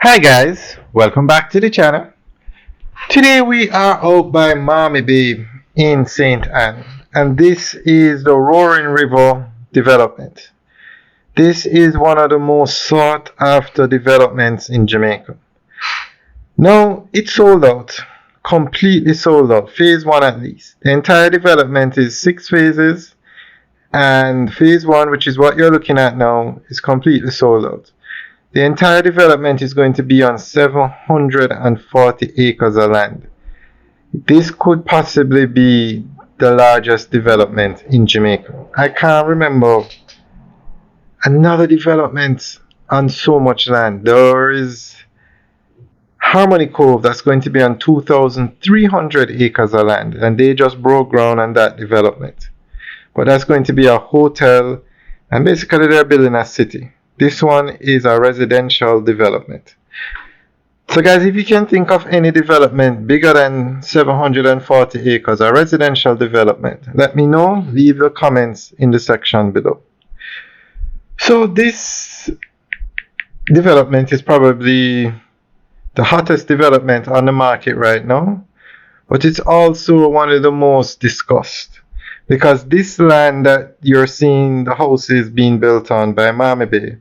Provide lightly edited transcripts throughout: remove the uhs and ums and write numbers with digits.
Hi guys, welcome back to the channel. Today we are out by Mammee in St. Anne, and this is the Roaring River development. This is one of the most sought after developments in Jamaica. Now it's sold out, completely sold out, phase one at least. The entire development is 6 phases, and phase one, which is what you're looking at now, is completely sold out. The entire development is going to be on 740 acres of land. This could possibly be the largest development in Jamaica. I can't remember another development on so much land. There is Harmony Cove that's going to be on 2,300 acres of land, and they just broke ground on that development. But that's going to be a hotel, and basically they're building a city. This one is a residential development. So guys, if you can think of any development bigger than 740 acres, a residential development, let me know. Leave the comments in the section below. So this development is probably the hottest development on the market right now, but it's also one of the most discussed, because this land that you're seeing the houses being built on by Mammee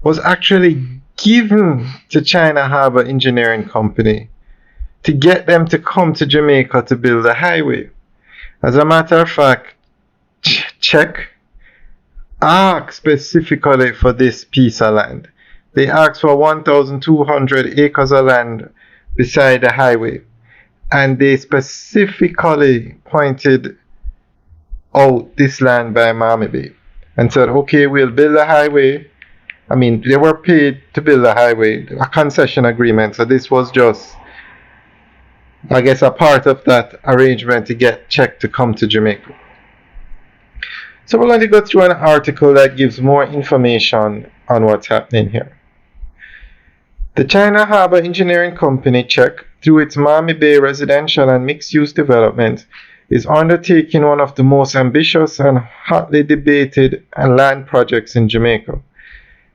was actually given to China Harbour Engineering Company to get them to come to Jamaica to build a highway. As a matter of fact, Czech asked specifically for this piece of land. They asked for 1,200 acres of land beside the highway, and they specifically pointed out this land by Mammee and said, okay, we'll build a highway. I mean, they were paid to build a highway, a concession agreement. So this was just, I guess, a part of that arrangement to get Czech to come to Jamaica. So we're going to go through an article that gives more information on what's happening here. The China Harbour Engineering Company, Czech, through its Mammee Bay residential and mixed-use development, is undertaking one of the most ambitious and hotly debated land projects in Jamaica.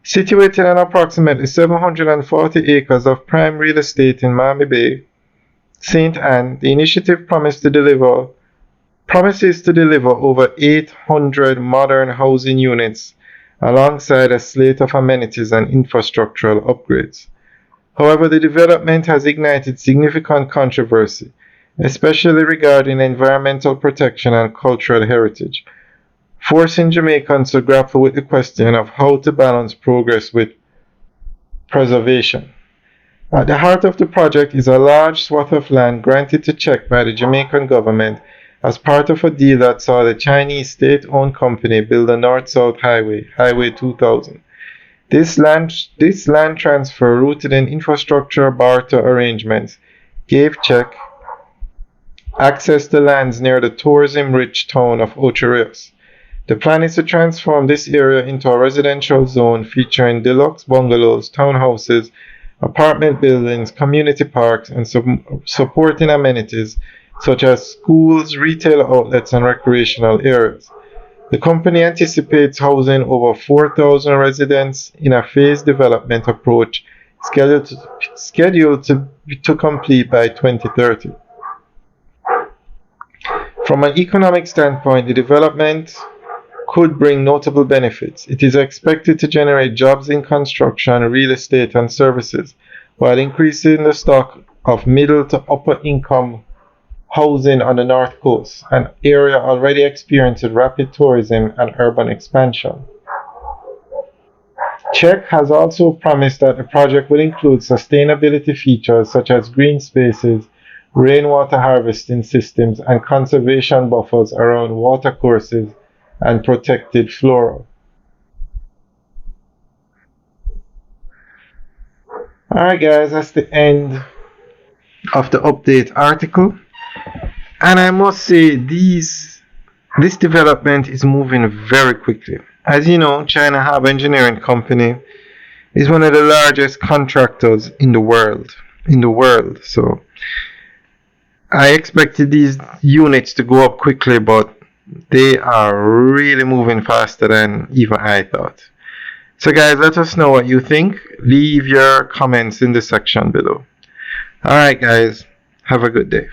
Situated on approximately 740 acres of prime real estate in Mammee Bay, St. Anne, the initiative promises to deliver over 800 modern housing units alongside a slate of amenities and infrastructural upgrades. However, the development has ignited significant controversy, especially regarding environmental protection and cultural heritage, forcing Jamaicans to grapple with the question of how to balance progress with preservation. At the heart of the project is a large swath of land granted to Czech by the Jamaican government as part of a deal that saw the Chinese state-owned company build a north-south highway, Highway 2000. This land transfer, rooted in infrastructure barter arrangements, gave Czech access to lands near the tourism-rich town of Ocho Rios. The plan is to transform this area into a residential zone featuring deluxe bungalows, townhouses, apartment buildings, community parks, and supporting amenities such as schools, retail outlets, and recreational areas. The company anticipates housing over 4,000 residents in a phased development approach scheduled to complete by 2030. From an economic standpoint, the development could bring notable benefits. It is expected to generate jobs in construction, real estate, and services, while increasing the stock of middle to upper income housing on the North Coast, an area already experiencing rapid tourism and urban expansion. Czech has also promised that the project will include sustainability features such as green spaces, rainwater harvesting systems, and conservation buffers around watercourses and protected flora. Alright guys, that's the end of the update article. And I must say, this development is moving very quickly. As you know, China Harbour Engineering Company is one of the largest contractors in the world. So I expected these units to go up quickly, but they are really moving faster than even I thought. So, guys, let us know what you think. Leave your comments in the section below. All right, guys, have a good day.